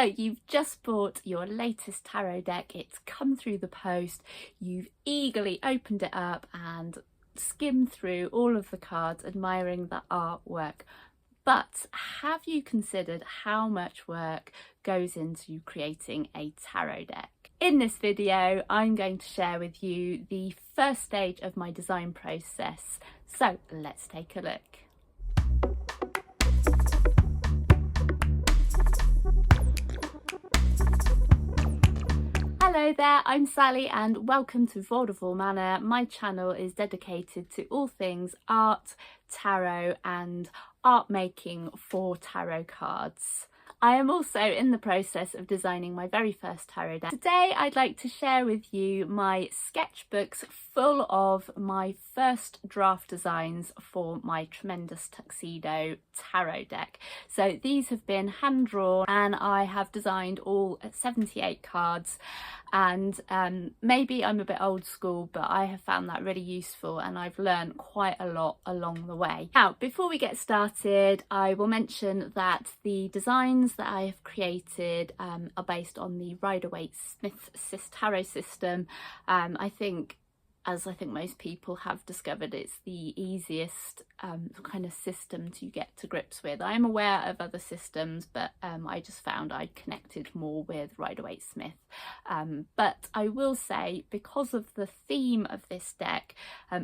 So you've just bought your latest tarot deck, it's come through the post, you've eagerly opened it up and skimmed through all of the cards, admiring the artwork. But have you considered how much work goes into creating a tarot deck? In this video, I'm going to share with you the first stage of my design process. So let's take a look. Hello there, I'm Sally and welcome to Vaudeville Manor. My channel is dedicated to all things art, tarot and art making for tarot cards. I am also in the process of designing my very first tarot deck. Today I'd like to share with you my sketchbooks full of my first draft designs for my Tremendous Tuxedo Tarot deck. So these have been hand drawn and I have designed all 78 cards, and maybe I'm a bit old school, but I have found that really useful and I've learned quite a lot along the way. Now, before we get started, I will mention that the designs that I have created are based on the Rider-Waite-Smith tarot system. As I think most people have discovered, it's the easiest kind of system to get to grips with. I am aware of other systems, but I just found I connected more with Rider-Waite-Smith. But I will say, because of the theme of this deck,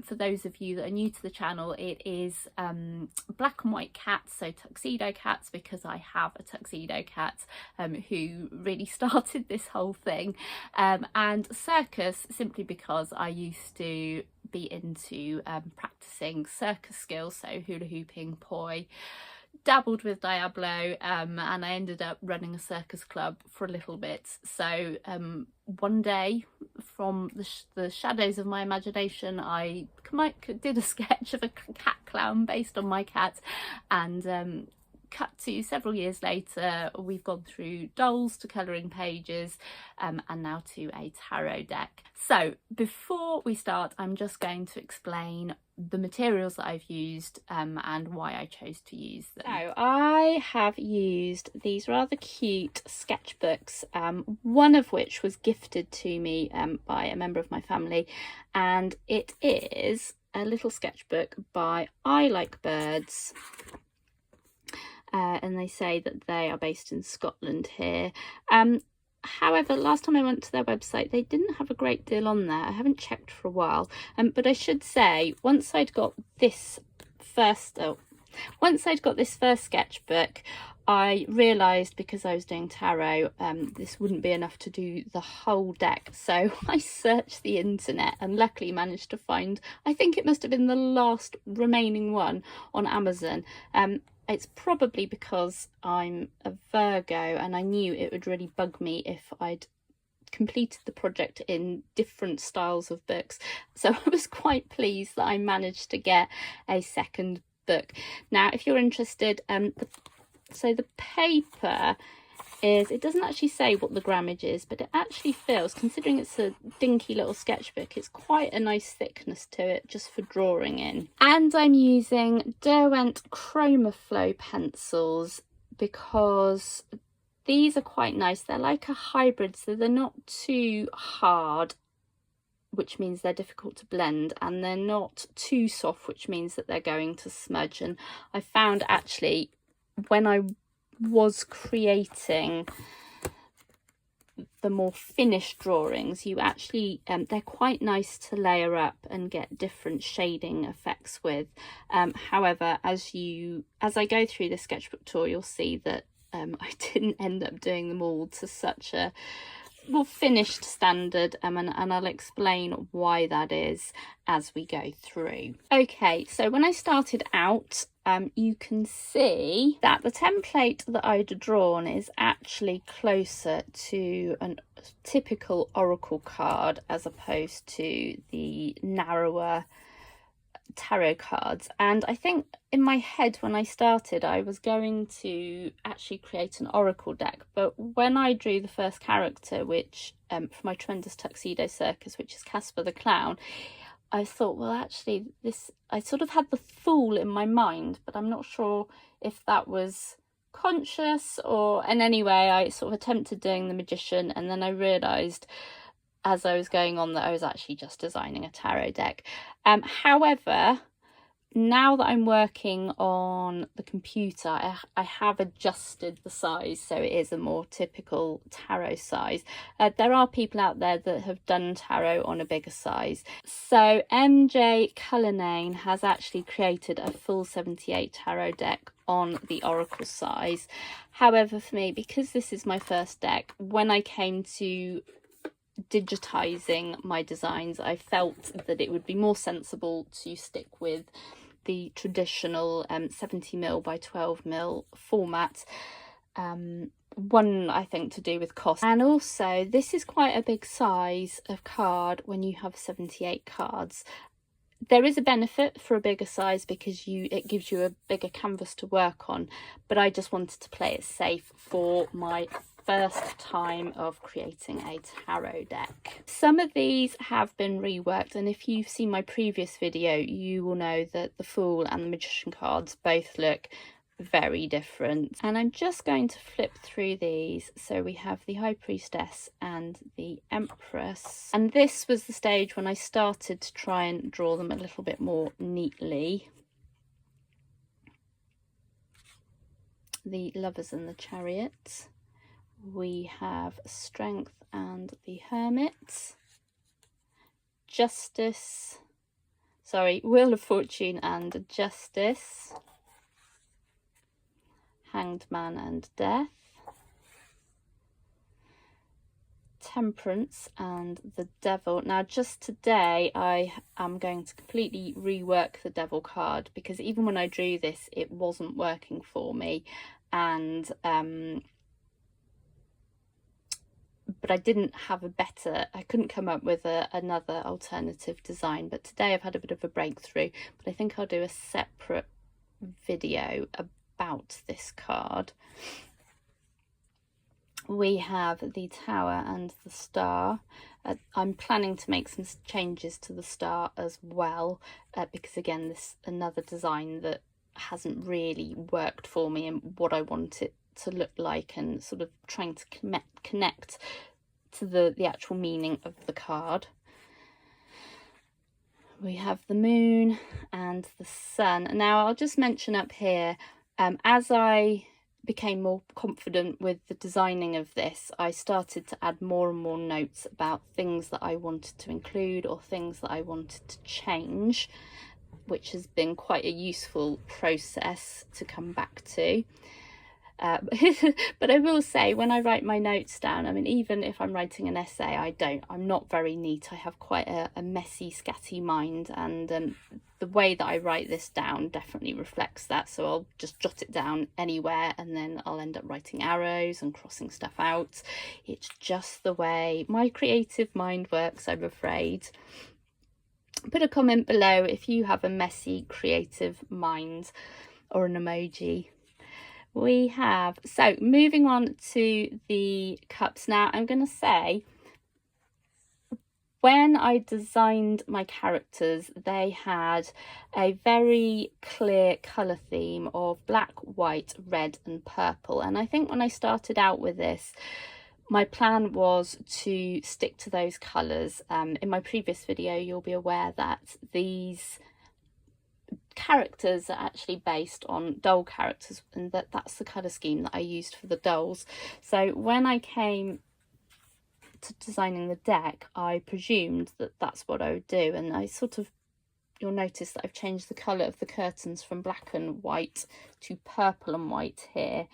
for those of you that are new to the channel, it is black and white cats, so tuxedo cats, because I have a tuxedo cat who really started this whole thing, and circus, simply because I used to be into practicing circus skills, so hula hooping, poi, dabbled with Diablo, and I ended up running a circus club for a little bit. So one day, from the shadows of my imagination, I did a sketch of a cat clown based on my cat, and cut to several years later, we've gone through dolls to colouring pages, and now to a tarot deck. So before we start, I'm just going to explain the materials that I've used and why I chose to use them. So I have used these rather cute sketchbooks, one of which was gifted to me by a member of my family, and it is a little sketchbook by I Like Birds. And they say that they are based in Scotland here. However, last time I went to their website, they didn't have a great deal on there. I haven't checked for a while. But I should say, once I'd got this first sketchbook, I realised, because I was doing tarot, this wouldn't be enough to do the whole deck. So I searched the internet and luckily managed to find, I think it must have been the last remaining one on Amazon. It's probably because I'm a Virgo and I knew it would really bug me if I'd completed the project in different styles of books. So I was quite pleased that I managed to get a second book. Now, if you're interested, so the paper is, it doesn't actually say what the grammage is, but it actually feels, considering it's a dinky little sketchbook, it's quite a nice thickness to it just for drawing in. And I'm using Derwent Chroma Flow pencils because these are quite nice. They're like a hybrid, so they're not too hard, which means they're difficult to blend, and they're not too soft, which means that they're going to smudge. And I found, actually, when I was creating the more finished drawings, you actually they're quite nice to layer up and get different shading effects with. However, as I go through the sketchbook tour, you'll see that I didn't end up doing them all to such a well finished standard, and I'll explain why that is as we go through. Okay, so when I started out, you can see that the template that I'd drawn is actually closer to a typical oracle card as opposed to the narrower tarot cards. And I think in my head when I started, I was going to actually create an oracle deck, but when I drew the first character, which for my Tremendous Tuxedo Circus, which is Casper the Clown, I thought, well, actually I sort of had the Fool in my mind, but I'm not sure if that was conscious or in any way. I sort of attempted doing the Magician, and then I realised as I was going on that I was actually just designing a tarot deck. However, now that I'm working on the computer, I have adjusted the size so it is a more typical tarot size. There are people out there that have done tarot on a bigger size. So MJ Cullinane has actually created a full 78 tarot deck on the Oracle size. However, for me, because this is my first deck, when I came to digitizing my designs, I felt that it would be more sensible to stick with the traditional 70mm by 12mm format. One, I think, to do with cost, and also this is quite a big size of card when you have 78 cards. There is a benefit for a bigger size because it gives you a bigger canvas to work on, but I just wanted to play it safe for my first time of creating a tarot deck. Some of these have been reworked, and if you've seen my previous video you will know that the Fool and the Magician cards both look very different. And I'm just going to flip through these. So we have the High Priestess and the Empress, and this was the stage when I started to try and draw them a little bit more neatly. The Lovers and the Chariot. We have Strength and the Hermit, Wheel of Fortune and Justice, Hanged Man and Death, Temperance and the Devil. Now just today I am going to completely rework the Devil card because even when I drew this it wasn't working for me, and but I didn't have I couldn't come up with another alternative design. But today I've had a bit of a breakthrough, but I think I'll do a separate video about this card. We have the Tower and the Star. I'm planning to make some changes to the Star as well, because again this another design that hasn't really worked for me and what I want it to look like, and sort of trying to connect to the actual meaning of the card. We have the Moon and the Sun. Now I'll just mention up here, as I became more confident with the designing of this, I started to add more and more notes about things that I wanted to include or things that I wanted to change, which has been quite a useful process to come back to. But I will say, when I write my notes down, I mean, even if I'm writing an essay, I'm not very neat. I have quite a messy, scatty mind, and the way that I write this down definitely reflects that. So I'll just jot it down anywhere, and then I'll end up writing arrows and crossing stuff out. It's just the way my creative mind works, I'm afraid. Put a comment below if you have a messy creative mind, or an emoji. We have, so moving on to the cups. Now I'm going to say, when I designed my characters, they had a very clear colour theme of black, white, red and purple. And I think when I started out with this, my plan was to stick to those colours. In my previous video, you'll be aware that these characters are actually based on doll characters, and that's the colour scheme that I used for the dolls. So when I came to designing the deck, I presumed that that's what I would do, and I sort of, you'll notice that I've changed the colour of the curtains from black and white to purple and white here.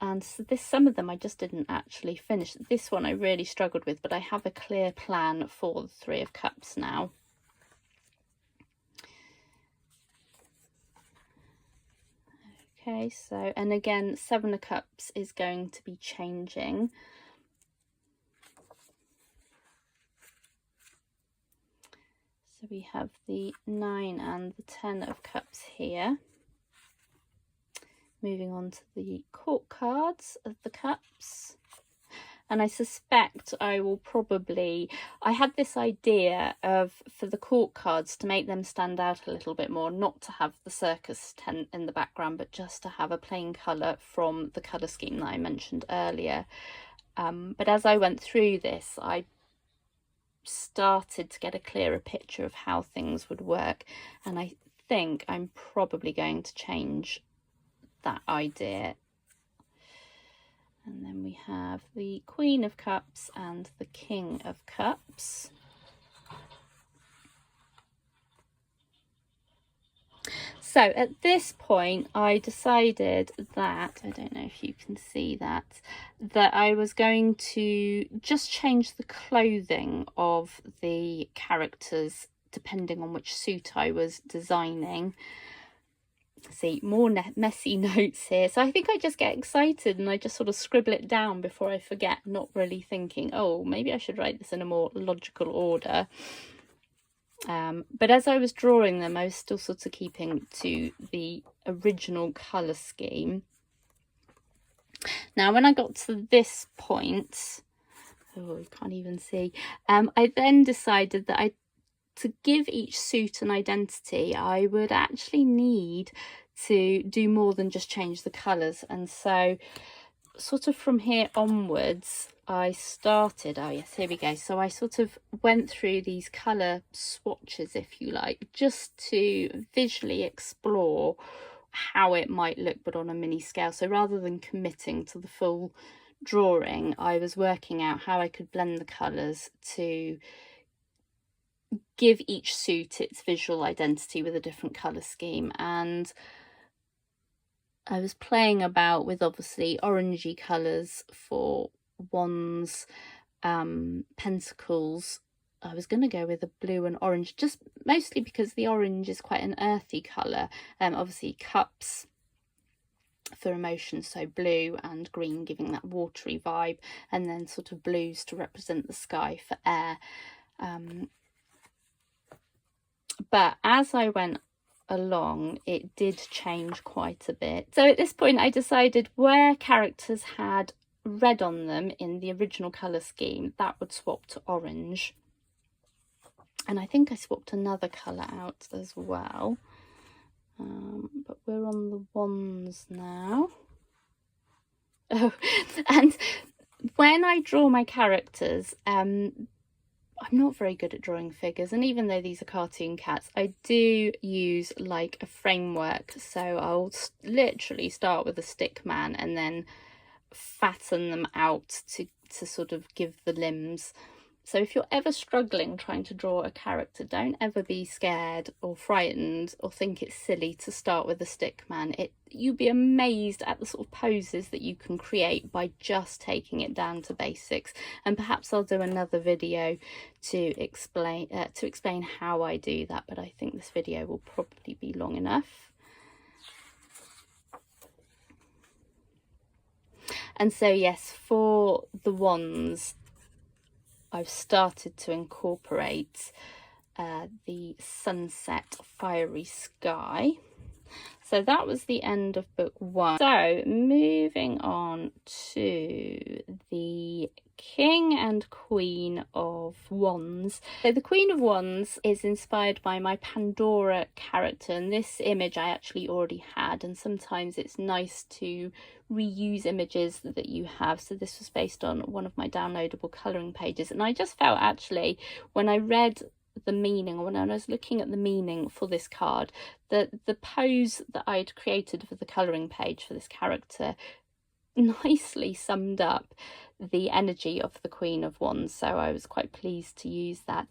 And so some of them I just didn't actually finish. This one I really struggled with, but I have a clear plan for the Three of Cups now. Okay, so, and again, Seven of Cups is going to be changing. So we have the 9 and the 10 of Cups here. Moving on to the court cards of the cups. And I suspect I will probably, I had this idea of, for the court cards, to make them stand out a little bit more, not to have the circus tent in the background, but just to have a plain colour from the colour scheme that I mentioned earlier. But as I went through this, I started to get a clearer picture of how things would work, and I think I'm probably going to change that idea. And then we have the Queen of Cups and the King of Cups. So at this point I decided that, I don't know if you can see that I was going to just change the clothing of the characters depending on which suit I was designing. See, more messy notes here. So I think I just get excited and I just sort of scribble it down before I forget, not really thinking, oh, maybe I should write this in a more logical order. But as I was drawing them, I was still sort of keeping to the original colour scheme. Now, when I got to this point, oh, you can't even see, I then decided that to give each suit an identity, I would actually need to do more than just change the colours. And so sort of from here onwards, I started, oh yes, here we go. So I sort of went through these colour swatches, if you like, just to visually explore how it might look, but on a mini scale. So rather than committing to the full drawing, I was working out how I could blend the colours to give each suit its visual identity with a different colour scheme. And I was playing about with obviously orangey colours for wands, pentacles. I was going to go with a blue and orange, just mostly because the orange is quite an earthy colour. Obviously cups for emotion, so blue and green giving that watery vibe, and then sort of blues to represent the sky for air. But as I went along, it did change quite a bit. So at this point I decided where characters had red on them in the original colour scheme, that would swap to orange. And I think I swapped another colour out as well. But we're on the wands now. Oh, and when I draw my characters, I'm not very good at drawing figures, and even though these are cartoon cats, I do use like a framework. So I'll literally start with a stick man and then fatten them out to sort of give the limbs. So if you're ever struggling trying to draw a character, don't ever be scared or frightened or think it's silly to start with a stick man. You'd be amazed at the sort of poses that you can create by just taking it down to basics. And perhaps I'll do another video to explain how I do that, but I think this video will probably be long enough. And so yes, for the wands, I've started to incorporate the sunset fiery sky. So that was the end of book 1. So moving on to the King and Queen of Wands. So the Queen of Wands is inspired by my Pandora character, and this image I actually already had, and sometimes it's nice to reuse images that you have. So this was based on one of my downloadable colouring pages, and I just felt actually when I read the meaning, or when I was looking at the meaning for this card, that the pose that I'd created for the colouring page for this character nicely summed up the energy of the Queen of Wands, so I was quite pleased to use that.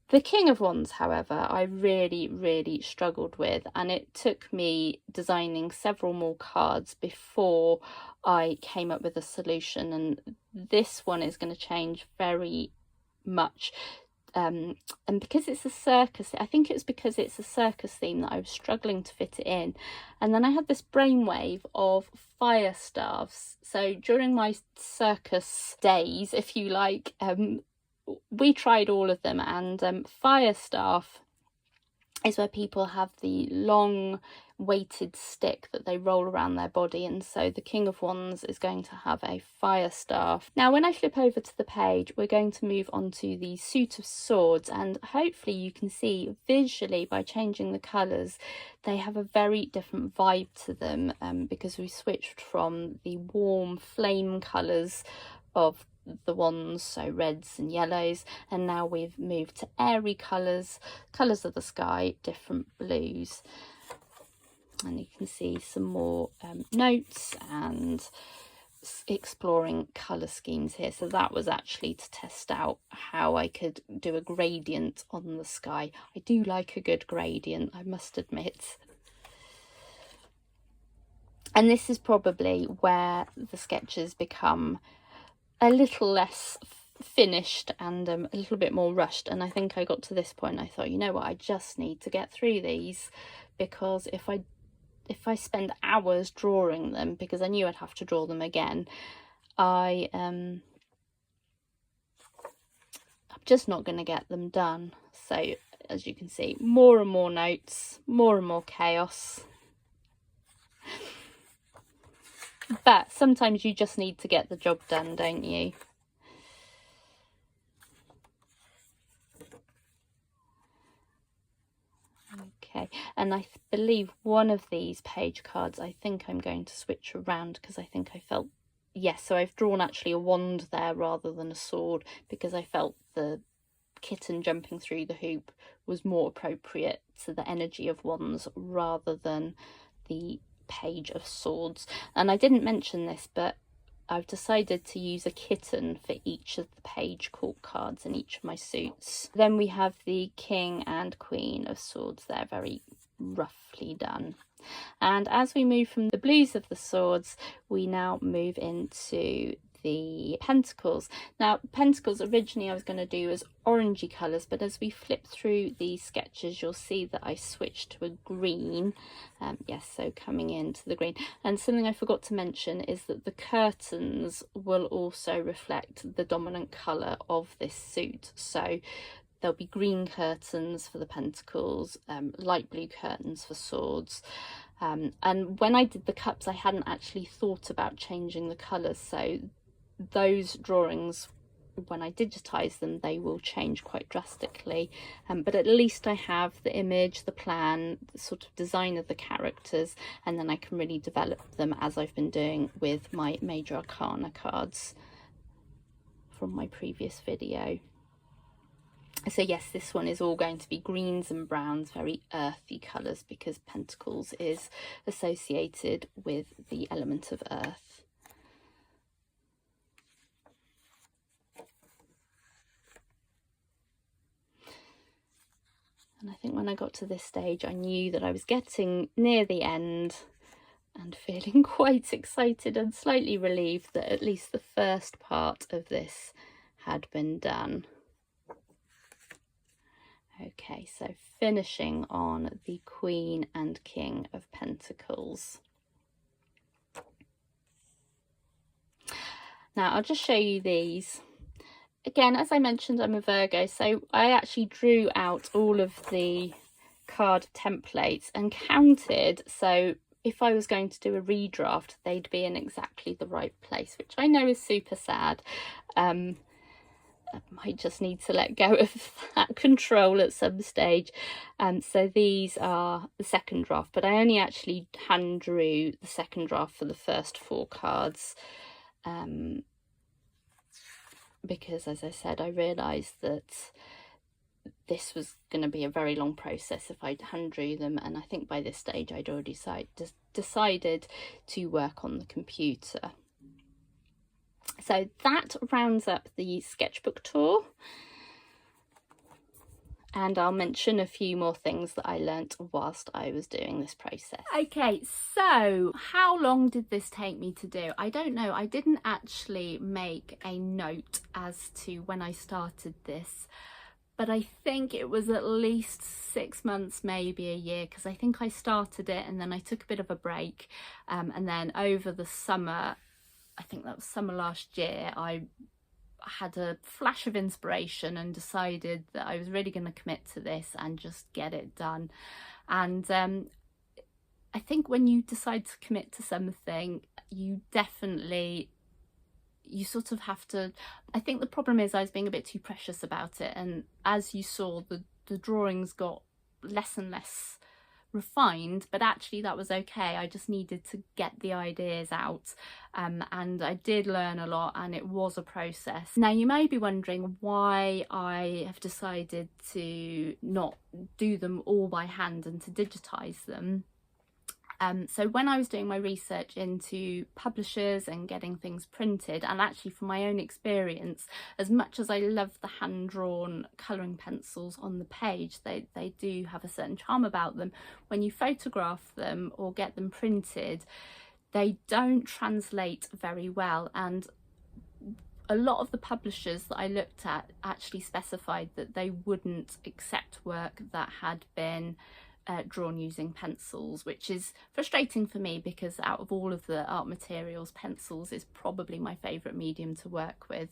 The King of Wands, however, I really struggled with, and it took me designing several more cards before I came up with a solution, and this one is going to change very much. And because it's a circus, I think it was because it's a circus theme that I was struggling to fit it in. And then I had this brainwave of fire staffs. So during my circus days, if you like, we tried all of them, and fire staff is where people have the long weighted stick that they roll around their body, and so the King of Wands is going to have a fire staff. Now when I flip over to the page, we're going to move on to the suit of swords, and hopefully you can see visually by changing the colours they have a very different vibe to them, because we switched from the warm flame colours of the wands, so reds and yellows, and now we've moved to airy colours of the sky, different blues. And you can see some more notes and exploring colour schemes here. So that was actually to test out how I could do a gradient on the sky. I do like a good gradient, I must admit. And this is probably where the sketches become a little less finished and a little bit more rushed. And I think I got to this point, I thought, you know what, I just need to get through these, because if I spend hours drawing them, because I knew I'd have to draw them again, I'm just not going to get them done. So as you can see, more and more notes, more and more chaos. But sometimes you just need to get the job done, don't you? Okay, and I believe one of these page cards, I think I'm going to switch around, because I think I felt, yes, so I've drawn actually a wand there rather than a sword, because I felt the kitten jumping through the hoop was more appropriate to the energy of wands rather than the page of swords. And I didn't mention this, but I've decided to use a kitten for each of the page court cards in each of my suits. Then we have the King and Queen of Swords there, very roughly done. And as we move from the blues of the swords, we now move into the pentacles. Now pentacles originally I was going to do as orangey colours, but as we flip through these sketches you'll see that I switched to a green. Yes, so coming into the green. And something I forgot to mention is that the curtains will also reflect the dominant colour of this suit. So there'll be green curtains for the pentacles, light blue curtains for swords. And when I did the cups I hadn't actually thought about changing the colours, so those drawings, when I digitize them, they will change quite drastically, but at least I have the image, the plan, the sort of design of the characters, and then I can really develop them as I've been doing with my major arcana cards from my previous video. So yes, this one is all going to be greens and browns, very earthy colours, because pentacles is associated with the element of earth. And I think when I got to this stage, I knew that I was getting near the end and feeling quite excited and slightly relieved that at least the first part of this had been done. Okay, so finishing on the Queen and King of Pentacles. Now I'll just show you these. Again, as I mentioned, I'm a Virgo, so I actually drew out all of the card templates and counted, so if I was going to do a redraft, they'd be in exactly the right place, which I know is super sad. I might just need to let go of that control at some stage. So these are the second draft, but I only actually hand drew the second draft for the first 4 cards. Because as I said, I realised that this was going to be a very long process if I hand drew them, and I think by this stage I'd already decided to work on the computer. So that rounds up the sketchbook tour, and I'll mention a few more things that I learnt whilst I was doing this process. Okay, so how long did this take me to do? I don't know. I didn't actually make a note as to when I started this, but I think it was at least 6 months, maybe a year, because I think I started it and then I took a bit of a break, and then over the summer, I think that was summer last year, I had a flash of inspiration and decided that I was really going to commit to this and just get it done. And I think when you decide to commit to something, you sort of have to, I think the problem is I was being a bit too precious about it, and as you saw, the drawings got less and less refined, but actually that was okay. I just needed to get the ideas out, and I did learn a lot, and it was a process. Now you may be wondering why I have decided to not do them all by hand and to digitize them. So when I was doing my research into publishers and getting things printed, and actually from my own experience, as much as I love the hand-drawn colouring pencils on the page, they do have a certain charm about them. When you photograph them or get them printed, they don't translate very well, and a lot of the publishers that I looked at actually specified that they wouldn't accept work that had been drawn using pencils, which is frustrating for me because out of all of the art materials, pencils is probably my favourite medium to work with.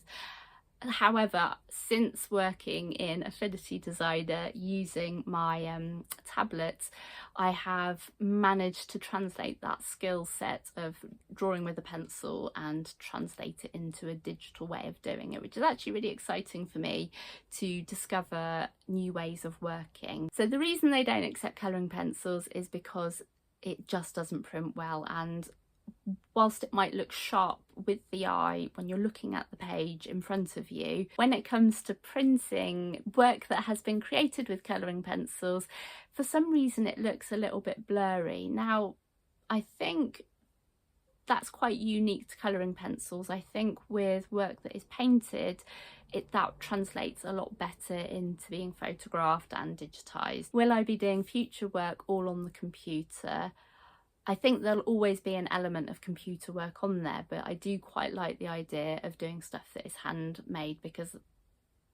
However, since working in Affinity Designer using my tablet, I have managed to translate that skill set of drawing with a pencil and translate it into a digital way of doing it, which is actually really exciting for me to discover new ways of working. So the reason they don't accept colouring pencils is because it just doesn't print well, and whilst it might look sharp with the eye when you're looking at the page in front of you, when it comes to printing work that has been created with colouring pencils, for some reason it looks a little bit blurry. Now, I think that's quite unique to colouring pencils. I think with work that is painted, that translates a lot better into being photographed and digitised. Will I be doing future work all on the computer? I think there'll always be an element of computer work on there, but I do quite like the idea of doing stuff that is handmade, because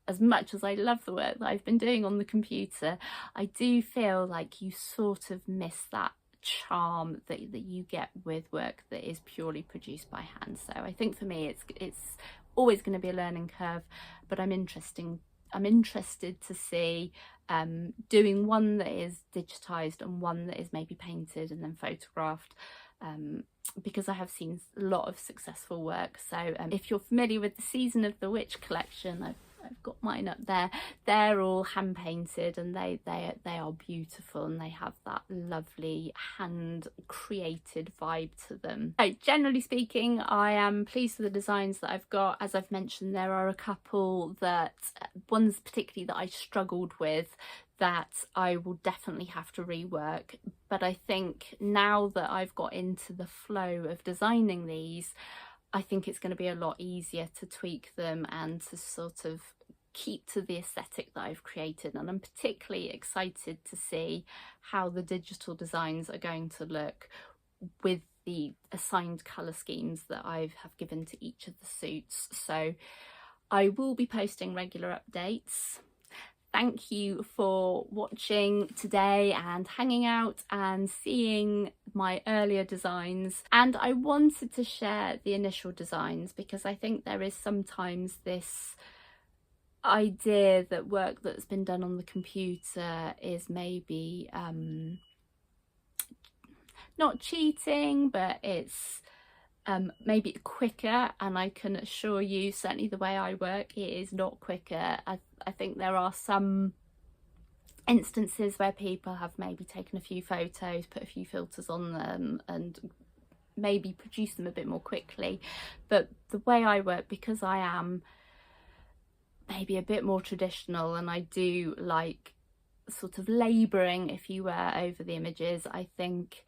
as much as I love the work that I've been doing on the computer, I do feel like you sort of miss that charm that you get with work that is purely produced by hand. So I think for me it's always going to be a learning curve, but I'm interested to see doing one that is digitized and one that is maybe painted and then photographed, because I have seen a lot of successful work. So if you're familiar with the Season of the Witch collection, I've got mine up there. They're all hand painted, and they are beautiful, and they have that lovely hand created vibe to them. So generally speaking, I am pleased with the designs that I've got. As I've mentioned, there are a couple ones particularly that I struggled with that I will definitely have to rework, but I think now that I've got into the flow of designing these, I think it's going to be a lot easier to tweak them and to sort of keep to the aesthetic that I've created. And I'm particularly excited to see how the digital designs are going to look with the assigned colour schemes that I have given to each of the suits. So I will be posting regular updates. Thank you for watching today and hanging out and seeing my earlier designs. And I wanted to share the initial designs because I think there is sometimes this idea that work that's been done on the computer is maybe not cheating, but it's maybe quicker, and I can assure you, certainly the way I work, it is not quicker. I think there are some instances where people have maybe taken a few photos, put a few filters on them, and maybe produce them a bit more quickly. But the way I work, because I am maybe a bit more traditional, and I do like sort of labouring, if you were, over the images, I think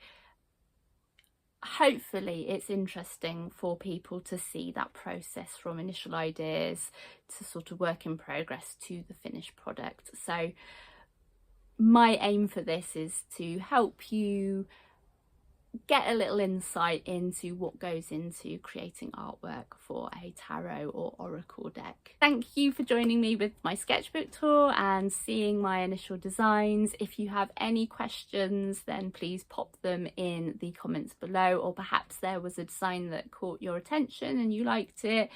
hopefully it's interesting for people to see that process from initial ideas to sort of work in progress to the finished product. So my aim for this is to help you get a little insight into what goes into creating artwork for a tarot or oracle deck. Thank you for joining me with my sketchbook tour and seeing my initial designs. If you have any questions, then please pop them in the comments below, or perhaps there was a design that caught your attention and you liked it.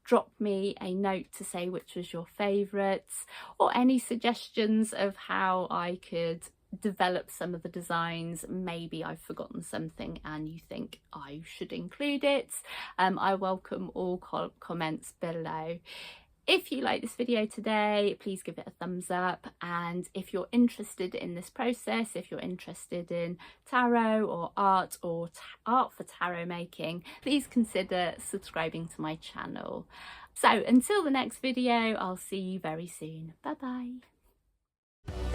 drop me a note to say which was your favourites, or any suggestions of how I could develop some of the designs. Maybe I've forgotten something and you think I should include it. I welcome all comments below. If you like this video today, please give it a thumbs up, and if you're interested in this process, if you're interested in tarot or art or art for tarot making, please consider subscribing to my channel. So until the next video, I'll see you very soon. Bye bye.